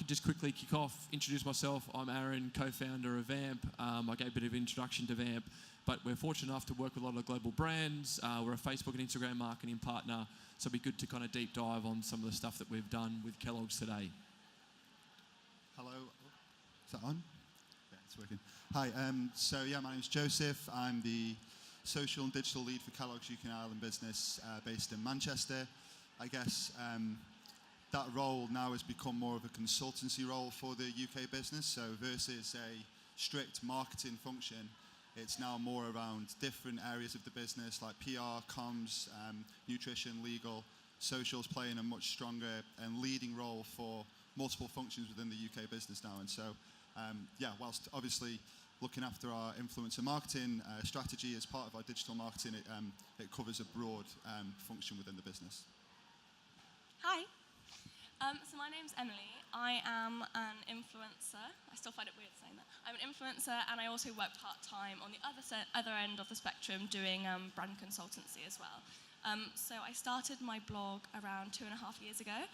could just quickly kick off, introduce myself. I'm Aaron, co-founder of Vamp. I gave a bit of introduction to Vamp, but we're fortunate enough to work with a lot of global brands. We're a Facebook and Instagram marketing partner, so it'd be good to kind of deep dive on some of the stuff that we've done with Kellogg's today. Hello. Is that on? Yeah, it's working. Hi. My name's Joseph. I'm the social and digital lead for Kellogg's UK and Ireland business based in Manchester. I guess that role now has become more of a consultancy role for the UK business. So versus a strict marketing function, it's now more around different areas of the business like PR, comms, nutrition, legal, socials playing a much stronger and leading role for multiple functions within the UK business now. And so, whilst obviously looking after our influencer marketing strategy as part of our digital marketing, it covers a broad function within the business. Hi. So my name's Emily. I am an influencer. I still find it weird saying that. I'm an influencer, and I also work part-time on the other end of the spectrum doing brand consultancy as well. So I started my blog around 2.5 years ago.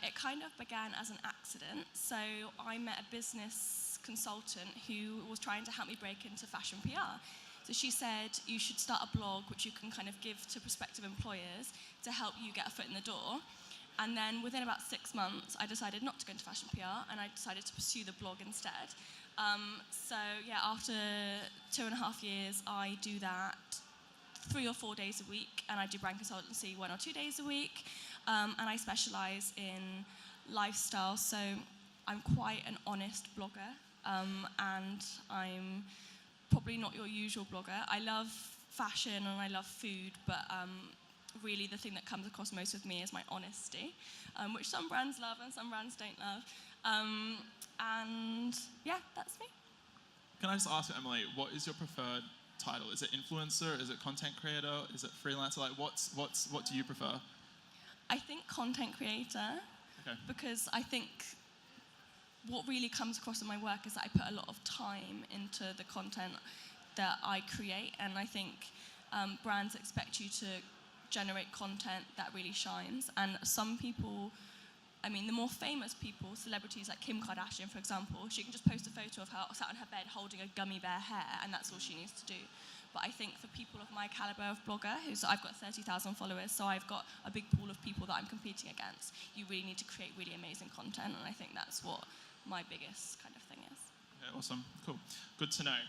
It kind of began as an accident. So I met a business consultant who was trying to help me break into fashion PR. So she said, you should start a blog which you can kind of give to prospective employers to help you get a foot in the door. And then within about 6 months, I decided not to go into fashion PR, and I decided to pursue the blog instead. After 2.5 years, I do that 3 or 4 days a week, and I do brand consultancy 1 or 2 days a week, and I specialize in lifestyle, so I'm quite an honest blogger, and I'm probably not your usual blogger. I love fashion and I love food, but really the thing that comes across most with me is my honesty, which some brands love and some brands don't love. That's me. Can I just ask you, Emily, what is your preferred title? Is it influencer? Is it content creator? Is it freelancer? Like, what do you prefer? I think content creator, because I think what really comes across in my work is that I put a lot of time into the content that I create, and I think brands expect you to generate content that really shines. And some people, the more famous people, celebrities like Kim Kardashian, for example, she can just post a photo of her sat on her bed holding a gummy bear hair, and that's all she needs to do. But I think for people of my caliber of blogger, I've got 30,000 followers, so I've got a big pool of people that I'm competing against. You really need to create really amazing content, and I think that's what my biggest kind of thing is. Okay, awesome, cool, good to know.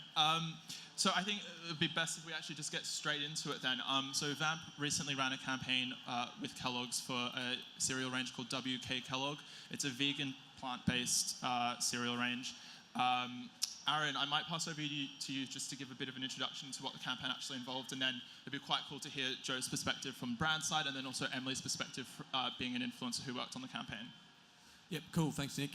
So I think it would be best if we actually just get straight into it then. So Vamp recently ran a campaign with Kellogg's for a cereal range called WK Kellogg. It's a vegan, plant-based cereal range. Aaron, I might pass over to you just to give a bit of an introduction to what the campaign actually involved, and then it'd be quite cool to hear Joe's perspective from brand side, and then also Emily's perspective being an influencer who worked on the campaign. Yep, cool, thanks Nick.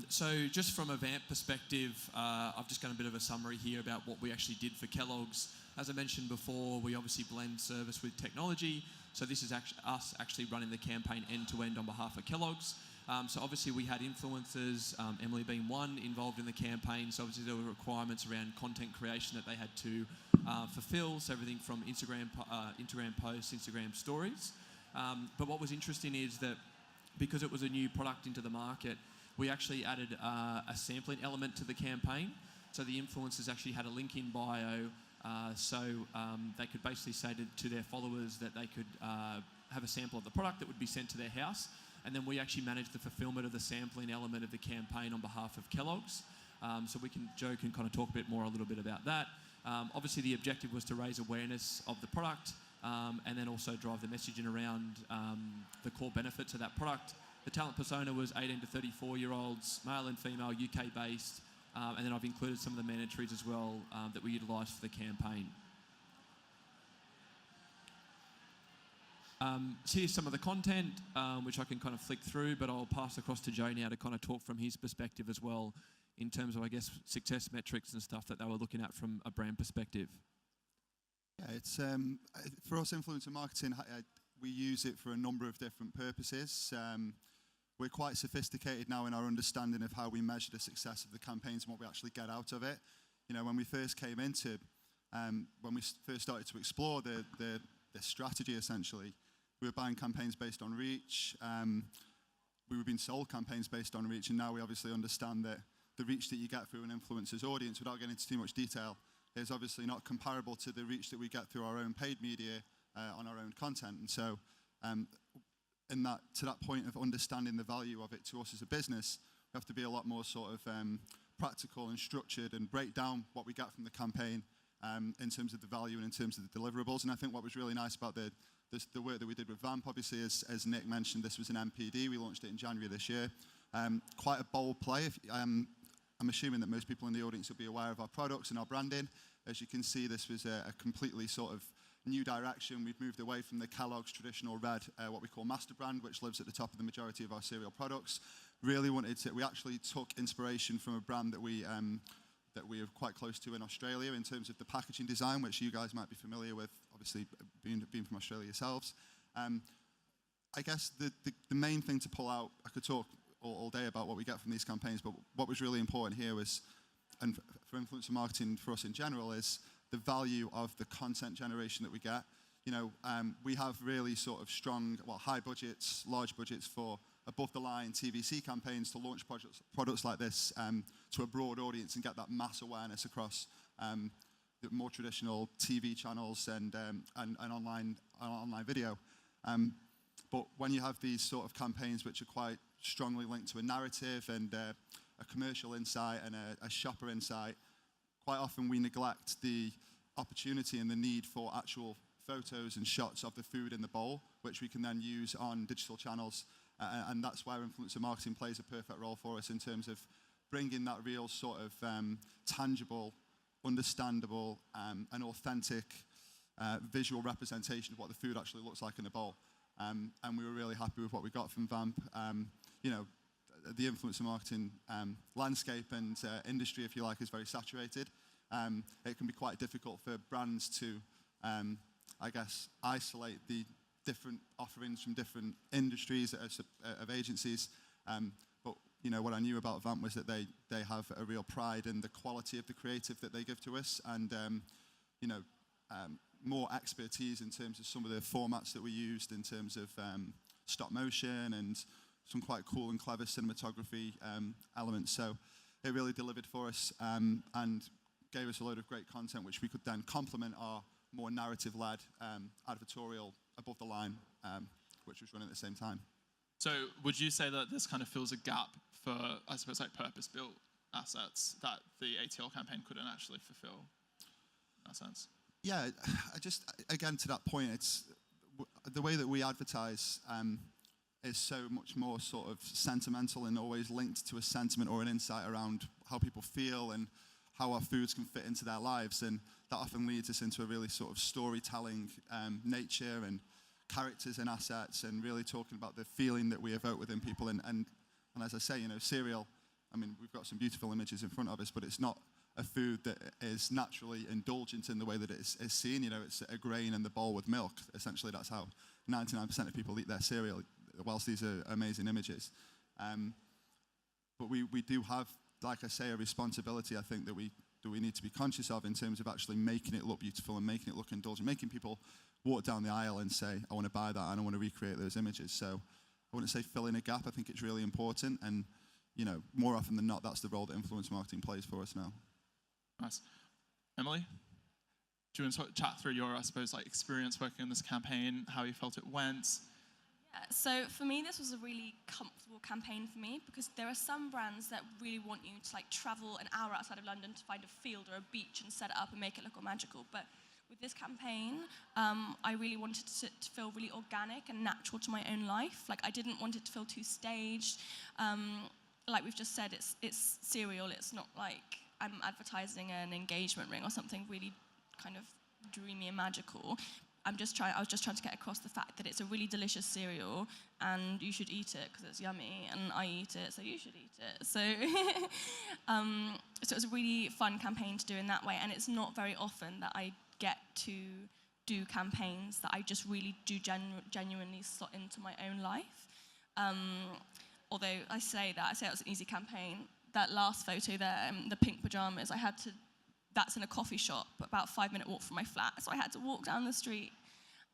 So just from a Vamp perspective, I've just got a bit of a summary here about what we actually did for Kellogg's. As I mentioned before, we obviously blend service with technology, so this is us actually running the campaign end-to-end on behalf of Kellogg's. So obviously we had influencers, Emily being one, involved in the campaign, so obviously there were requirements around content creation that they had to fulfill, so everything from Instagram posts, Instagram stories. But what was interesting is that because it was a new product into the market, we actually added a sampling element to the campaign. So the influencers actually had a link in bio, so they could basically say to their followers that they could have a sample of the product that would be sent to their house. And then we actually managed the fulfillment of the sampling element of the campaign on behalf of Kellogg's. So Joe can kind of talk a little bit about that. Obviously the objective was to raise awareness of the product, and then also drive the messaging around the core benefits of that product. The talent persona was 18 to 34-year-olds, male and female, UK-based, and then I've included some of the mandatories as well that we utilised for the campaign. So here's some of the content, which I can kind of flick through, but I'll pass across to Joe now to kind of talk from his perspective as well, in terms of, I guess, success metrics and stuff that they were looking at from a brand perspective. Yeah, it's for us influencer marketing, we use it for a number of different purposes. We're quite sophisticated now in our understanding of how we measure the success of the campaigns and what we actually get out of it. You know, when we first came into, when we first started to explore the strategy, essentially, we were buying campaigns based on reach, we were being sold campaigns based on reach, and now we obviously understand that the reach that you get through an influencer's audience, without getting into too much detail, is obviously not comparable to the reach that we get through our own paid media on our own content. And so to that point of understanding the value of it to us as a business, we have to be a lot more sort of practical and structured and break down what we get from the campaign in terms of the value and in terms of the deliverables. And I think what was really nice about the work that we did with Vamp, obviously, as Nick mentioned, this was an MPD. We launched it in January this year. Quite a bold play. I'm assuming that most people in the audience will be aware of our products and our branding. As you can see, this was a completely sort of new direction. We've moved away from the Kellogg's traditional red, what we call master brand, which lives at the top of the majority of our cereal products. Really wanted to, we actually took inspiration from a brand that we are quite close to in Australia in terms of the packaging design, which you guys might be familiar with, obviously being from Australia yourselves. I guess the main thing to pull out, I could talk all day about what we get from these campaigns, but what was really important here was, and for influencer marketing for us in general, is the value of the content generation that we get. You know, we have really sort of strong, high budgets, large budgets for above-the-line TVC campaigns to launch products like this to a broad audience and get that mass awareness across the more traditional TV channels and online video. But when you have these sort of campaigns which are quite strongly linked to a narrative and a commercial insight and a shopper insight, quite often we neglect the opportunity and the need for actual photos and shots of the food in the bowl, which we can then use on digital channels. And that's where influencer marketing plays a perfect role for us in terms of bringing that real sort of tangible, understandable, and authentic visual representation of what the food actually looks like in a bowl. And we were really happy with what we got from Vamp. You know, the influencer marketing landscape and industry, if you like, is very saturated. It can be quite difficult for brands to, I guess, isolate the different offerings from different industries of agencies. But you know, what I knew about Vamp was that they have a real pride in the quality of the creative that they give to us, and you know, more expertise in terms of some of the formats that we used in terms of stop motion and some quite cool and clever cinematography elements. So it really delivered for us and gave us a load of great content which we could then complement our more narrative-led advertorial above the line, which was running at the same time. So would you say that this kind of fills a gap for, I suppose, like purpose-built assets that the ATL campaign couldn't actually fulfill in that sense? Yeah, again, to that point, it's the way that we advertise is so much more sort of sentimental and always linked to a sentiment or an insight around how people feel and how our foods can fit into their lives. And that often leads us into a really sort of storytelling nature and characters and assets, and really talking about the feeling that we evoke within people. And as I say, you know, cereal, I mean, we've got some beautiful images in front of us, but it's not a food that is naturally indulgent in the way that it is seen. You know, it's a grain in the bowl with milk. Essentially, that's how 99% of people eat their cereal, whilst these are amazing images. But we do have, like I say, a responsibility, I think, that we need to be conscious of in terms of actually making it look beautiful and making it look indulgent, making people walk down the aisle and say, I want to buy that and I want to recreate those images. So I wouldn't say fill in a gap. I think it's really important. And, you know, more often than not, that's the role that influence marketing plays for us now. Nice. Emily, do you want to chat through your, I suppose, like experience working on this campaign, how you felt it went? So for me, this was a really comfortable campaign for me, because there are some brands that really want you to like travel an hour outside of London to find a field or a beach and set it up and make it look all magical. But with this campaign, I really wanted it to feel really organic and natural to my own life. Like, I didn't want it to feel too staged. Like we've just said, it's cereal. It's not like I'm advertising an engagement ring or something really kind of dreamy and magical. I was just trying to get across the fact that it's a really delicious cereal and you should eat it because it's yummy, and I eat it, so you should eat it. So, so it was a really fun campaign to do in that way, and it's not very often that I get to do campaigns that I just really do genuinely slot into my own life. Although I say it was an easy campaign. That last photo there, the pink pajamas, that's in a coffee shop, about a 5-minute walk from my flat. So I had to walk down the street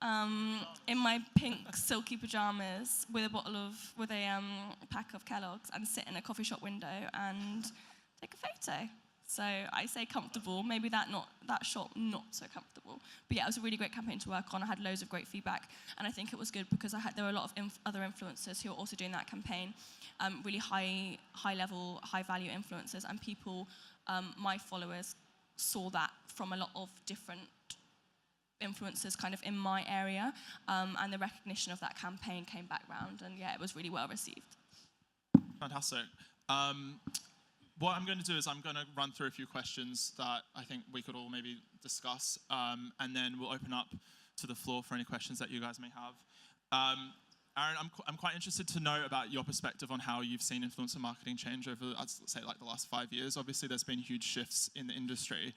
in my pink silky pajamas with a pack of Kellogg's and sit in a coffee shop window and take a photo. So I say comfortable, maybe that shot not so comfortable. But yeah, it was a really great campaign to work on. I had loads of great feedback, and I think it was good because there were a lot of other influencers who were also doing that campaign, really high level, high value influencers, and people, my followers, saw that from a lot of different influencers kind of in my area, and the recognition of that campaign came back round, and yeah, it was really well received. Fantastic. What I'm going to do is I'm going to run through a few questions that I think we could all maybe discuss, and then we'll open up to the floor for any questions that you guys may have. Aaron, I'm quite interested to know about your perspective on how you've seen influencer marketing change over, I'd say, like the last 5 years. Obviously, there's been huge shifts in the industry.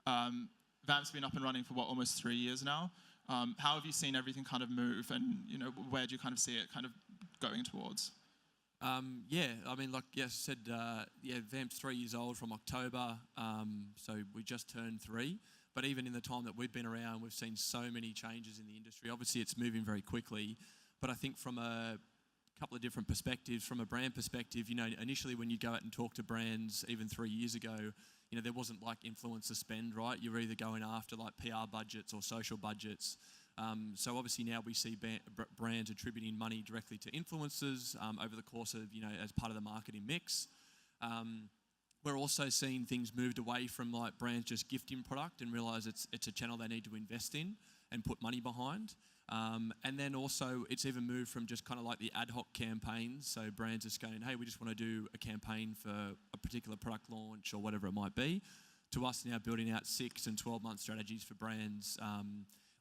Vamp's been up and running for almost 3 years now. How have you seen everything kind of move, and where do you kind of see it kind of going towards? Yeah, I mean, like Yes said, Vamp's 3 years old from October, so we just turned 3. But even in the time that we've been around, we've seen so many changes in the industry. Obviously, it's moving very quickly, but I think from a couple of different perspectives, from a brand perspective, initially when you go out and talk to brands, even 3 years ago, there wasn't like influencer spend, right? You're either going after like PR budgets or social budgets. So obviously now we see brands attributing money directly to influencers over the course of, as part of the marketing mix. We're also seeing things moved away from like brands just gifting product and realise it's a channel they need to invest in and put money behind. And then also it's even moved from just kind of like the ad hoc campaigns. So brands just going, hey, we just want to do a campaign for a particular product launch or whatever it might be, to us now building out 6 and 12-month strategies for brands,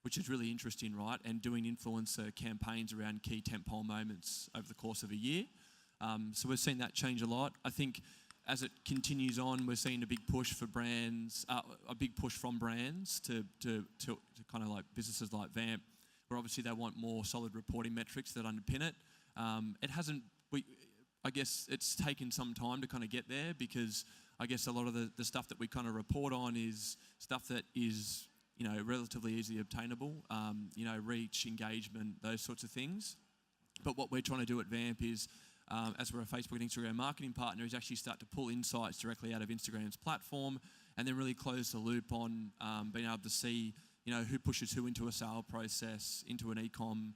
which is really interesting, right? And doing influencer campaigns around key tentpole moments over the course of a year. So we've seen that change a lot. I think as it continues on, we're seeing a big push for brands, a big push from brands to kind of like businesses like Vamp, where obviously they want more solid reporting metrics that underpin it. I guess it's taken some time to kind of get there, because I guess a lot of the stuff that we kind of report on is stuff that is relatively easily obtainable, reach, engagement, those sorts of things. But what we're trying to do at Vamp is, as we're a Facebook and Instagram marketing partner, is actually start to pull insights directly out of Instagram's platform, and then really close the loop on being able to see, who pushes who into a sale process, into an e-com,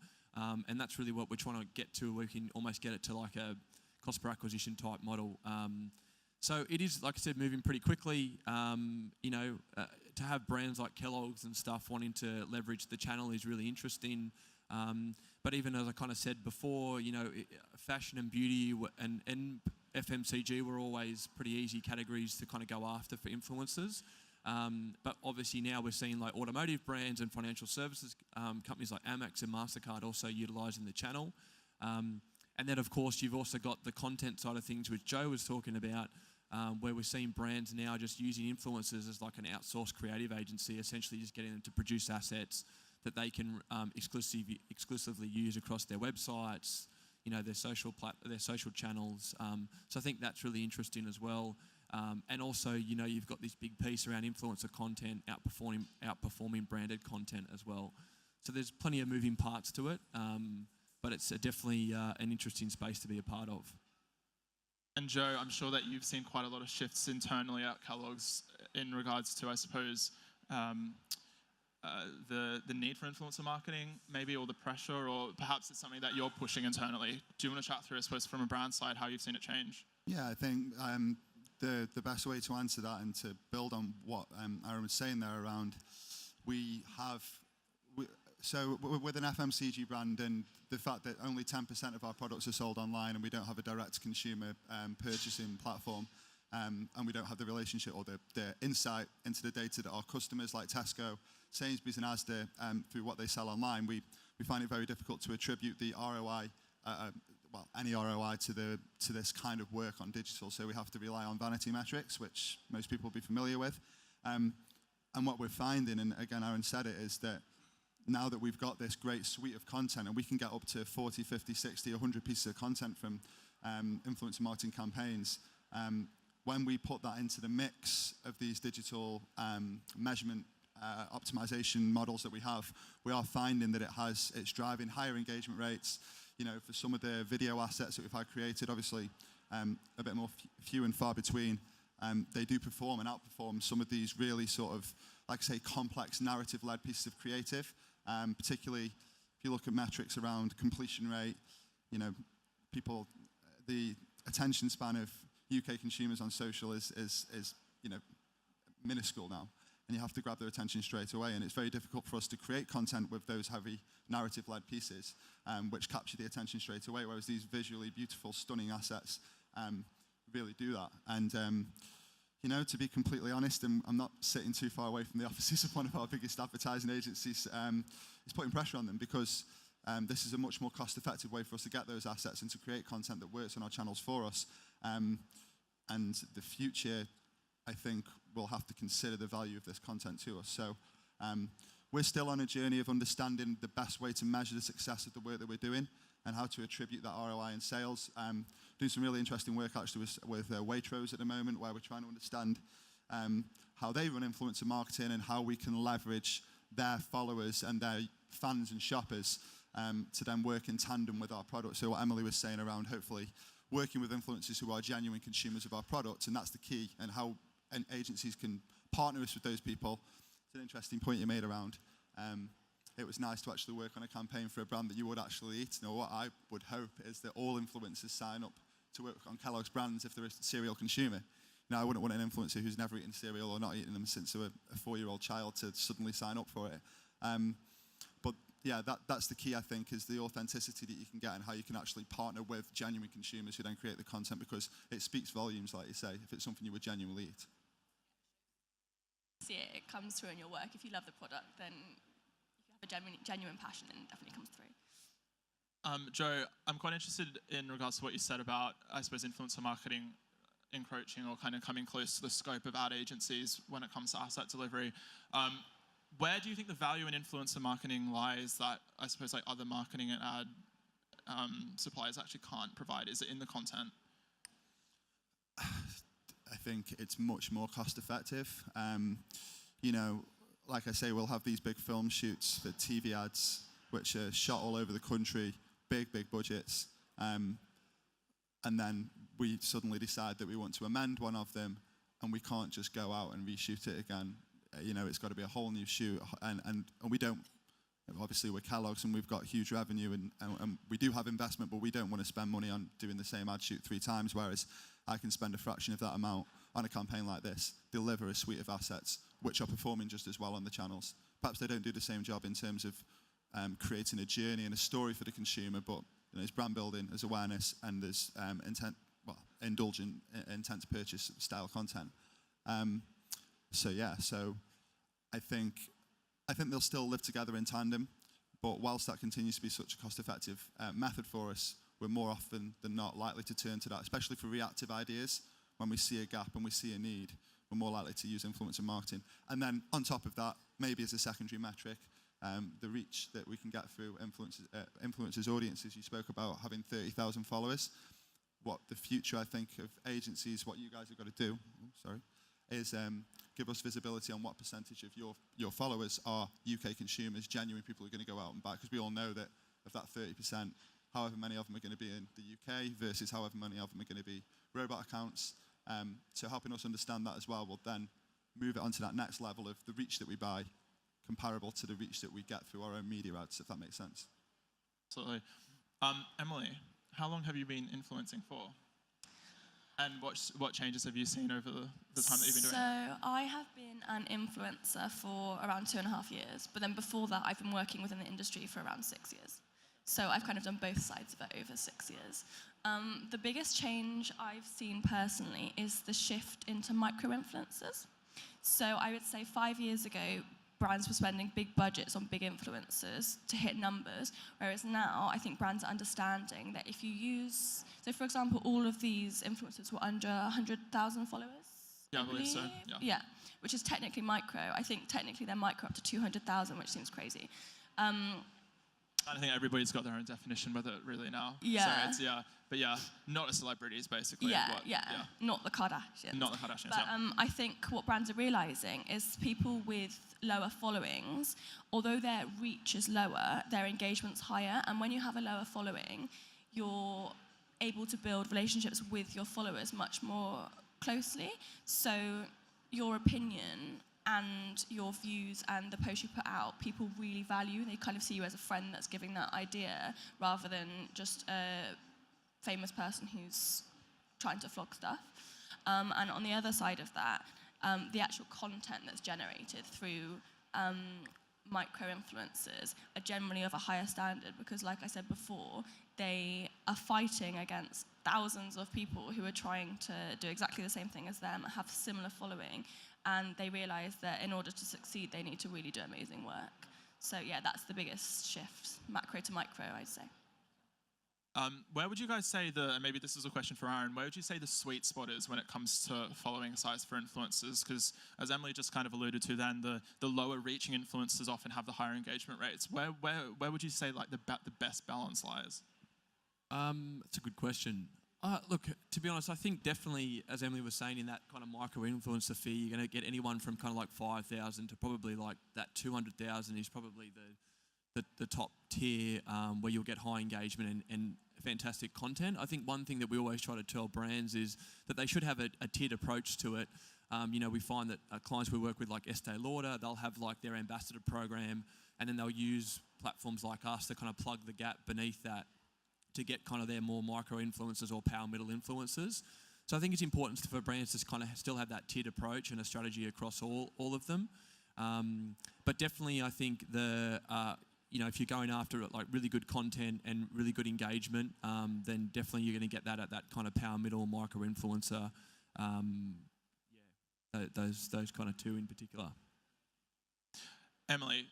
and that's really what we're trying to get to. We can almost get it to like a cost per acquisition type model. So it is, like I said, moving pretty quickly. To have brands like Kellogg's and stuff wanting to leverage the channel is really interesting. But even as I kind of said before, fashion and beauty and FMCG were always pretty easy categories to kind of go after for influencers. But obviously now we're seeing like automotive brands and financial services companies like Amex and MasterCard also utilising the channel. And then, of course, you've also got the content side of things, which Joe was talking about, where we're seeing brands now just using influencers as like an outsourced creative agency, essentially just getting them to produce assets that they can exclusively use across their websites, their social channels. So I think that's really interesting as well. And also, you've got this big piece around influencer content outperforming branded content as well. So there's plenty of moving parts to it. But it's definitely an interesting space to be a part of. And Joe, I'm sure that you've seen quite a lot of shifts internally at Kellogg's in regards to, I suppose, the need for influencer marketing, maybe, or the pressure, or perhaps it's something that you're pushing internally. Do you want to chat through, I suppose, from a brand side, how you've seen it change? Yeah, I think the best way to answer that and to build on what Aaron was saying there around, so with an FMCG brand, and the fact that only 10% of our products are sold online, and we don't have a direct consumer purchasing platform, and we don't have the relationship or the insight into the data that our customers like Tesco, Sainsbury's and Asda, through what they sell online, we find it very difficult to attribute the ROI, any ROI to this kind of work on digital. So we have to rely on vanity metrics, which most people will be familiar with. And what we're finding, and again, Aaron said it, is that now that we've got this great suite of content, and we can get up to 40, 50, 60, 100 pieces of content from influencer marketing campaigns, when we put that into the mix of these digital measurement optimization models that we have, we are finding that it's driving higher engagement rates. For some of the video assets that we've had created, obviously a bit more few and far between, they do perform and outperform some of these really sort of, like I say, complex narrative-led pieces of creative. Particularly if you look at metrics around completion rate, the attention span of UK consumers on social is minuscule now, and you have to grab their attention straight away, and it's very difficult for us to create content with those heavy narrative-led pieces, which capture the attention straight away, whereas these visually beautiful, stunning assets really do that. And to be completely honest, and I'm not sitting too far away from the offices of one of our biggest advertising agencies, it's putting pressure on them, because this is a much more cost-effective way for us to get those assets and to create content that works on our channels for us. And the future, I think, will have to consider the value of this content to us. So we're still on a journey of understanding the best way to measure the success of the work that we're doing and how to attribute that ROI in sales. Doing some really interesting work actually with Waitrose at the moment, where we're trying to understand how they run influencer marketing and how we can leverage their followers and their fans and shoppers to then work in tandem with our product. So what Emily was saying around hopefully working with influencers who are genuine consumers of our products, and that's the key, and how agencies can partner us with those people. It's an interesting point you made around. It was nice to actually work on a campaign for a brand that you would actually eat. What I would hope is that all influencers sign up to work on Kellogg's brands if they're a cereal consumer. I wouldn't want an influencer who's never eaten cereal or not eaten them since they were a 4-year-old child to suddenly sign up for it. But yeah, that's the key, I think, is the authenticity that you can get and how you can actually partner with genuine consumers who then create the content, because it speaks volumes, like you say, if it's something you would genuinely eat. See it comes through in your work. If you love the product, then if you have a genuine passion, then it definitely comes through. Joe, I'm quite interested in regards to what you said about, I suppose, influencer marketing encroaching or kind of coming close to the scope of ad agencies when it comes to asset delivery. Where do you think the value in influencer marketing lies that, I suppose, like other marketing and ad suppliers actually can't provide? Is it in the content? I think it's much more cost effective. Like I say, we'll have these big film shoots for TV ads, which are shot all over the country, big budgets. And then we suddenly decide that we want to amend one of them, and we can't just go out and reshoot it again. It's got to be a whole new shoot, and we don't. Obviously, we're Kellogg's and we've got huge revenue, and we do have investment, but we don't want to spend money on doing the same ad shoot 3 times, whereas I can spend a fraction of that amount on a campaign like this, deliver a suite of assets which are performing just as well on the channels. Perhaps they don't do the same job in terms of creating a journey and a story for the consumer, but there's brand building, there's awareness, and there's indulgent intent to purchase style content. So I think they'll still live together in tandem, but whilst that continues to be such a cost-effective method for us, we're more often than not likely to turn to that, especially for reactive ideas. When we see a gap and we see a need, we're more likely to use influencer marketing. And then on top of that, maybe as a secondary metric, the reach that we can get through influencers' audiences. You spoke about having 30,000 followers. What the future, I think, of agencies, what you guys have got to do, is give us visibility on what percentage of your followers are UK consumers, genuine people who are going to go out and buy. Because we all know that of that 30%, however many of them are going to be in the UK versus however many of them are going to be robot accounts. So helping us understand that as well will then move it onto that next level of the reach that we buy, comparable to the reach that we get through our own media ads, if that makes sense. Absolutely. Emily, how long have you been influencing for? And what changes have you seen over the time that you've been doing it? So I have been an influencer for around 2.5 years, but then before that I've been working within the industry for around 6 years. So I've kind of done both sides of it over 6 years. The biggest change I've seen personally is the shift into micro-influencers. So I would say 5 years ago, brands were spending big budgets on big influencers to hit numbers, whereas now I think brands are understanding that if you use, so for example, all of these influencers were under 100,000 followers. Yeah, I believe so. Yeah, which is technically micro. I think technically they're micro up to 200,000, which seems crazy. I think everybody's got their own definition with it really now. Yeah. So it's, but not as celebrities basically. Not the Kardashians. Not the Kardashians, But I think what brands are realizing is people with lower followings, although their reach is lower, their engagement's higher. And when you have a lower following, you're able to build relationships with your followers much more closely. So your opinion and your views and the posts you put out, people really value. They kind of see you as a friend that's giving that idea rather than just a famous person who's trying to flog stuff. And on the other side of that, the actual content that's generated through micro-influencers are generally of a higher standard because, like I said before, they are fighting against thousands of people who are trying to do exactly the same thing as them, have similar following, and they realize that in order to succeed, they need to really do amazing work. So yeah, that's the biggest shift, macro to micro, I'd say. Where would you guys say and maybe this is a question for Aaron, where would you say the sweet spot is when it comes to following size for influencers? Because as Emily just kind of alluded to then, the lower reaching influencers often have the higher engagement rates. Where would you say like the best balance lies? That's a good question. Look, to be honest, I think definitely, as Emily was saying, in that kind of micro-influencer fee, you're going to get anyone from kind of like 5,000 to probably like that 200,000 is probably the top tier where you'll get high engagement and fantastic content. I think one thing that we always try to tell brands is that they should have a tiered approach to it. We find that clients we work with, like Estee Lauder, they'll have like their ambassador program, and then they'll use platforms like us to kind of plug the gap beneath that to get kind of their more micro influencers or power middle influencers. So I think it's important for brands to kind of still have that tiered approach and a strategy across all of them. But definitely, I think if you're going after like really good content and really good engagement, then definitely you're going to get that at that kind of power middle micro influencer. Those kind of two in particular. Emily,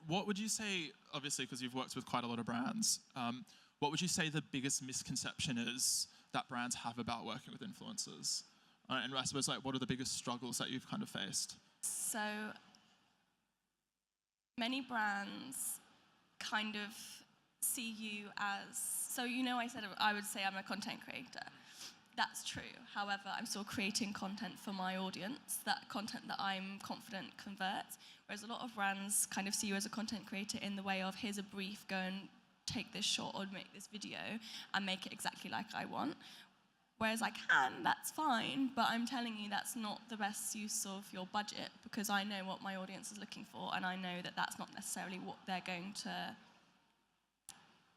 what would you say, obviously because you've worked with quite a lot of brands, what would you say the biggest misconception is that brands have about working with influencers? And I suppose like what are the biggest struggles that you've kind of faced? So many brands kind of see you as, I said I would say I'm a content creator. That's true. However, I'm still creating content for my audience, that content that I'm confident converts. Whereas a lot of brands kind of see you as a content creator in the way of, here's a brief, go and take this shot or make this video and make it exactly like I want. Whereas I can, that's fine, but I'm telling you that's not the best use of your budget because I know what my audience is looking for and I know that that's not necessarily what they're going to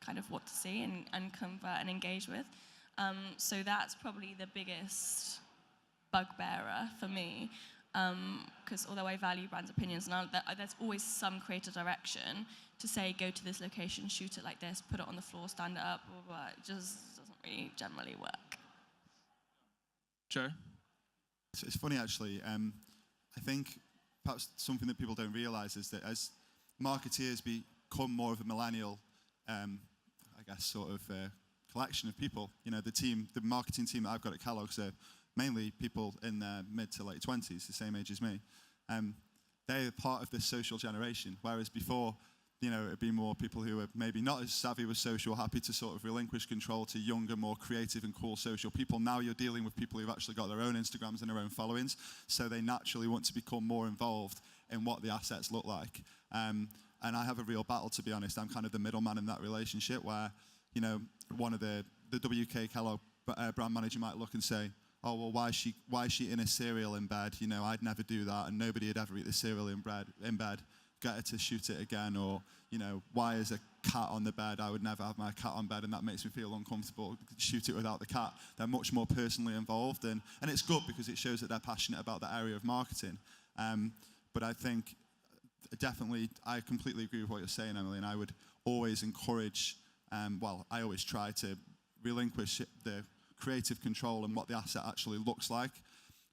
kind of want to see and convert and engage with. So that's probably the biggest bugbearer for me because although I value brands' opinions, and there's always some creative direction to say, go to this location, shoot it like this, put it on the floor, stand it up, blah, blah, blah. It just doesn't really generally work. Joe? It's funny actually. I think perhaps something that people don't realise is that as marketeers become more of a millennial, collection of people, the marketing team that I've got at Kellogg's are mainly people in their mid to late 20s, the same age as me. They're part of this social generation, whereas before, it'd be more people who are maybe not as savvy with social, happy to sort of relinquish control to younger, more creative and cool social people. Now you're dealing with people who've actually got their own Instagrams and their own followings, so they naturally want to become more involved in what the assets look like. And I have a real battle, to be honest. I'm kind of the middleman in that relationship where, one of the WK Kellogg brand manager might look and say, oh, well, why is she in a cereal in bed? I'd never do that, and nobody would ever eat the cereal in bed. Get her to shoot it again, or why is a cat on the bed? I would never have my cat on bed, and that makes me feel uncomfortable. Shoot it without the cat. They're much more personally involved, and it's good because it shows that they're passionate about that area of marketing. But I think definitely, I completely agree with what you're saying, Emily, and I would always encourage. I always try to relinquish the creative control and what the asset actually looks like.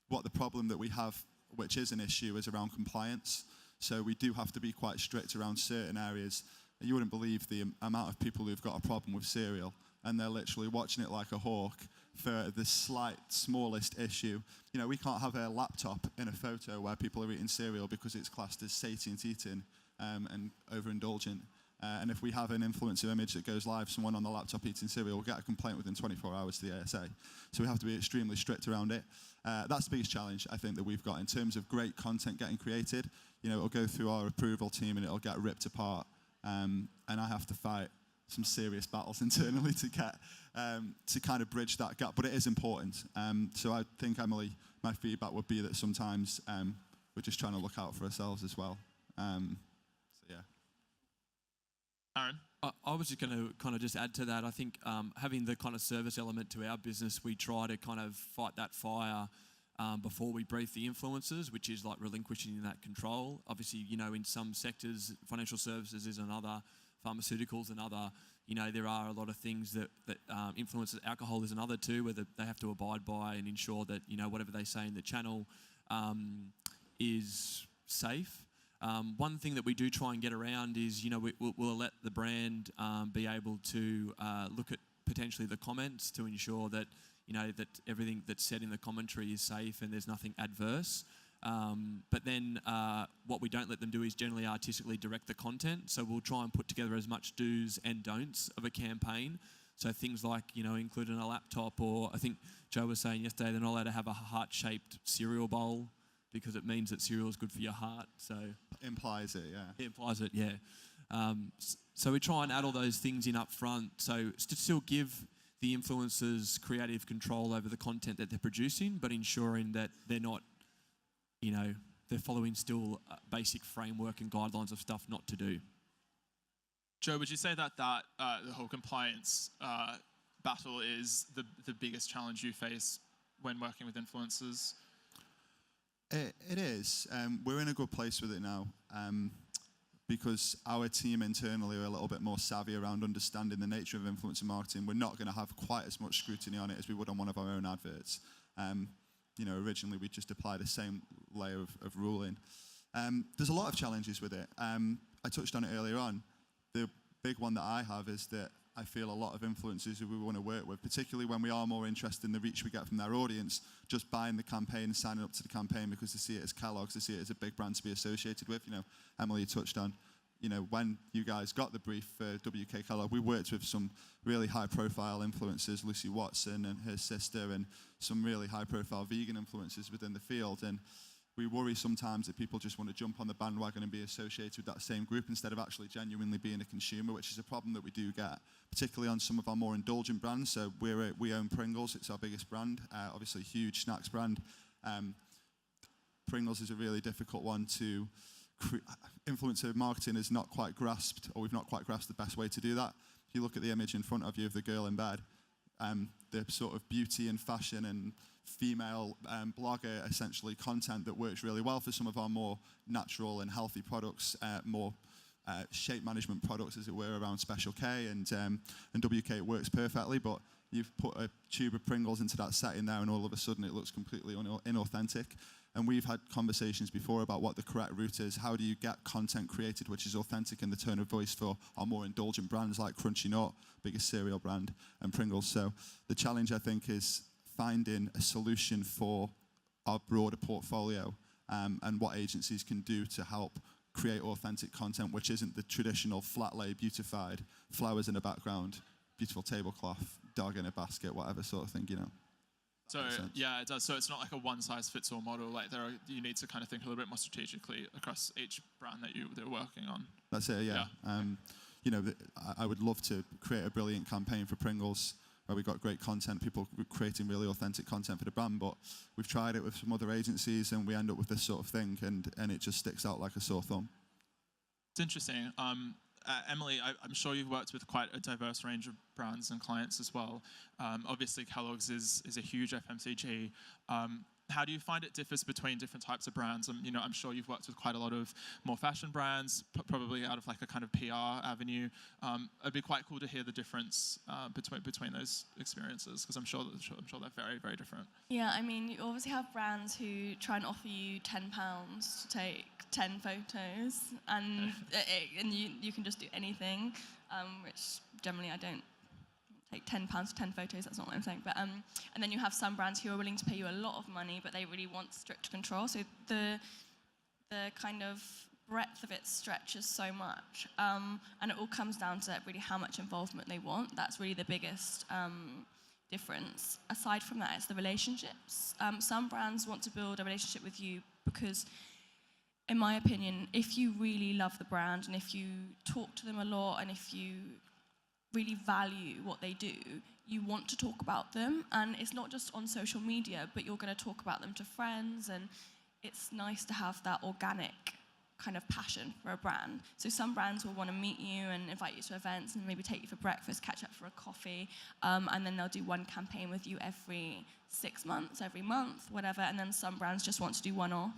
What the problem that we have, which is an issue, is around compliance. So we do have to be quite strict around certain areas. You wouldn't believe the amount of people who've got a problem with cereal, and they're literally watching it like a hawk for the smallest issue. We can't have a laptop in a photo where people are eating cereal because it's classed as sentient eating and overindulgent. And if we have an influencer image that goes live, someone on the laptop eating cereal, we'll get a complaint within 24 hours to the ASA. So we have to be extremely strict around it. That's the biggest challenge, I think, that we've got in terms of great content getting created. It'll go through our approval team and it'll get ripped apart. And I have to fight some serious battles internally to get to kind of bridge that gap. But it is important. So I think, Emily, my feedback would be that sometimes we're just trying to look out for ourselves as well. So yeah. Aaron? I was just going to kind of just add to that. I think having the kind of service element to our business, we try to kind of fight that fire before we brief the influencers, which is like relinquishing that control. Obviously, in some sectors, financial services is another, pharmaceuticals another. There are a lot of things that influences. Alcohol is another too, where they have to abide by and ensure that whatever they say in the channel is safe. One thing that we do try and get around is, we'll let the brand be able to look at potentially the comments to ensure that, that everything that's said in the commentary is safe and there's nothing adverse. But then what we don't let them do is generally artistically direct the content. So we'll try and put together as much do's and don'ts of a campaign. So things like, including a laptop, or I think Joe was saying yesterday, they're not allowed to have a heart-shaped cereal bowl, because it means that cereal is good for your heart. So Implies it, yeah. It implies it, yeah. So we try and add all those things in up front. So to still give the influencers creative control over the content that they're producing, but ensuring that they're not, they're following still basic framework and guidelines of stuff not to do. Joe, would you say that the whole compliance battle is the biggest challenge you face when working with influencers? It is. We're in a good place with it now because our team internally are a little bit more savvy around understanding the nature of influencer marketing. We're not going to have quite as much scrutiny on it as we would on one of our own adverts. Originally we just applied the same layer of ruling. There's a lot of challenges with it. I touched on it earlier on. The big one that I have is that I feel a lot of influencers who we want to work with, particularly when we are more interested in the reach we get from their audience, just buying the campaign and signing up to the campaign because they see it as Kellogg's, they see it as a big brand to be associated with. Emily, you touched on, when you guys got the brief for WK Kellogg, we worked with some really high-profile influencers, Lucy Watson and her sister, and some really high-profile vegan influencers within the field. And we worry sometimes that people just want to jump on the bandwagon and be associated with that same group instead of actually genuinely being a consumer, which is a problem that we do get, particularly on some of our more indulgent brands. So we own Pringles, it's our biggest brand, obviously a huge snacks brand. Pringles is a really difficult one to influencer marketing is not quite grasped, or we've not quite grasped the best way to do that. If you look at the image in front of you of the girl in bed, the sort of beauty and fashion and female blogger essentially content that works really well for some of our more natural and healthy products, more shape management products, as it were, around Special K and WK. It works perfectly, but you've put a tube of Pringles into that setting there and all of a sudden it looks completely inauthentic. And we've had conversations before about what the correct route is. How do you get content created which is authentic in the tone of voice for our more indulgent brands like Crunchy Nut, biggest cereal brand, and Pringles. So the challenge, I think, is finding a solution for our broader portfolio and what agencies can do to help create authentic content which isn't the traditional flat lay, beautified, flowers in a background, beautiful tablecloth, dog in a basket, whatever sort of thing, So yeah, it does. So it's not like a one-size-fits-all model. Like you need to kind of think a little bit more strategically across each brand that they're working on. That's it. Yeah. I would love to create a brilliant campaign for Pringles where we got great content, people creating really authentic content for the brand. But we've tried it with some other agencies, and we end up with this sort of thing, and it just sticks out like a sore thumb. It's interesting. Emily, I'm sure you've worked with quite a diverse range of brands and clients as well. Obviously, Kellogg's is a huge FMCG. How do you find it differs between different types of brands? I'm sure you've worked with quite a lot of more fashion brands, probably out of like a kind of PR avenue. It'd be quite cool to hear the difference between those experiences, because I'm sure they're very, very different. Yeah, you obviously have brands who try and offer you £10 to take 10 photos, and you can just do anything, which generally I don't take £10 for 10 photos, that's not what I'm saying. But and then you have some brands who are willing to pay you a lot of money, but they really want strict control. So the kind of breadth of it stretches so much, and it all comes down to really how much involvement they want. That's really the biggest difference. Aside from that, it's the relationships. Some brands want to build a relationship with you because, in my opinion, if you really love the brand and if you talk to them a lot and if you really value what they do, you want to talk about them. And it's not just on social media, but you're going to talk about them to friends, and it's nice to have that organic kind of passion for a brand. So some brands will want to meet you and invite you to events and maybe take you for breakfast, catch up for a coffee, and then they'll do one campaign with you every 6 months, every month, whatever, and then some brands just want to do one-off.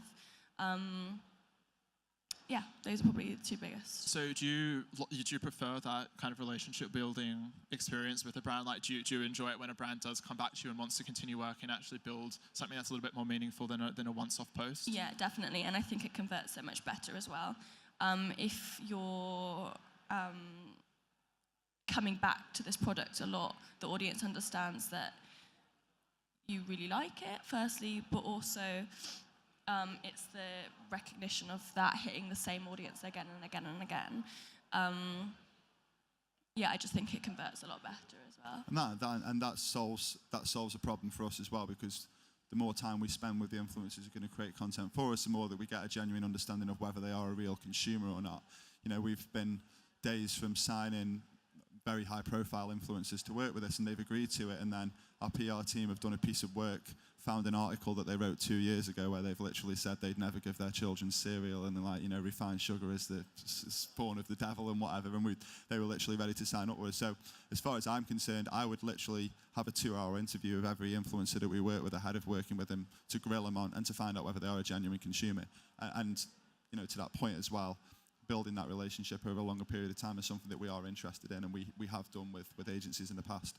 Yeah, those are probably the two biggest. So do you prefer that kind of relationship building experience with a brand? Like, do you enjoy it when a brand does come back to you and wants to continue working and actually build something that's a little bit more meaningful than a once-off post? Yeah, definitely, and I think it converts so much better as well. If you're coming back to this product a lot, the audience understands that you really like it, firstly, but also it's the recognition of that hitting the same audience again and again and again. Yeah, I just think it converts a lot better as well. And that solves a problem for us as well, because the more time we spend with the influencers who are going to create content for us, the more that we get a genuine understanding of whether they are a real consumer or not. You know, we've been days from signing very high-profile influencers to work with us, and they've agreed to it, and then our PR team have done a piece of work, found an article that they wrote 2 years ago where they've literally said they'd never give their children cereal, and they're like, you know, refined sugar is the spawn of the devil and whatever, and they were literally ready to sign up with us. So as far as I'm concerned, I would literally have a 2-hour interview of every influencer that we work with ahead of working with them to grill them on and to find out whether they are a genuine consumer. And you know, to that point as well, building that relationship over a longer period of time is something that we are interested in, and we have done with agencies in the past.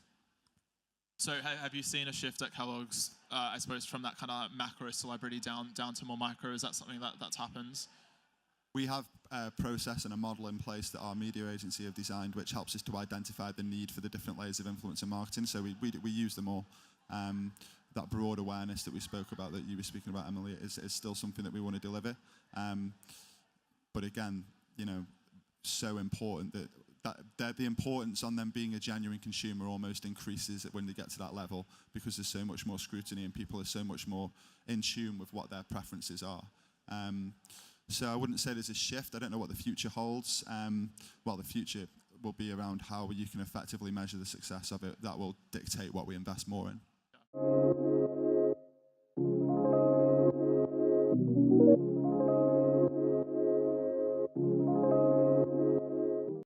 So have you seen a shift at Kellogg's, I suppose, from that kind of macro celebrity down to more micro? Is that something that's happened? We have a process and a model in place that our media agency have designed, which helps us to identify the need for the different layers of influencer marketing. So we use them all. That broad awareness that we spoke about, that you were speaking about, Emily, is still something that we want to deliver. But again, you know, so important that the importance on them being a genuine consumer almost increases when they get to that level, because there's so much more scrutiny and people are so much more in tune with what their preferences are. So I wouldn't say there's a shift. I don't know what the future holds. Well, the future will be around how you can effectively measure the success of it. That will dictate what we invest more in.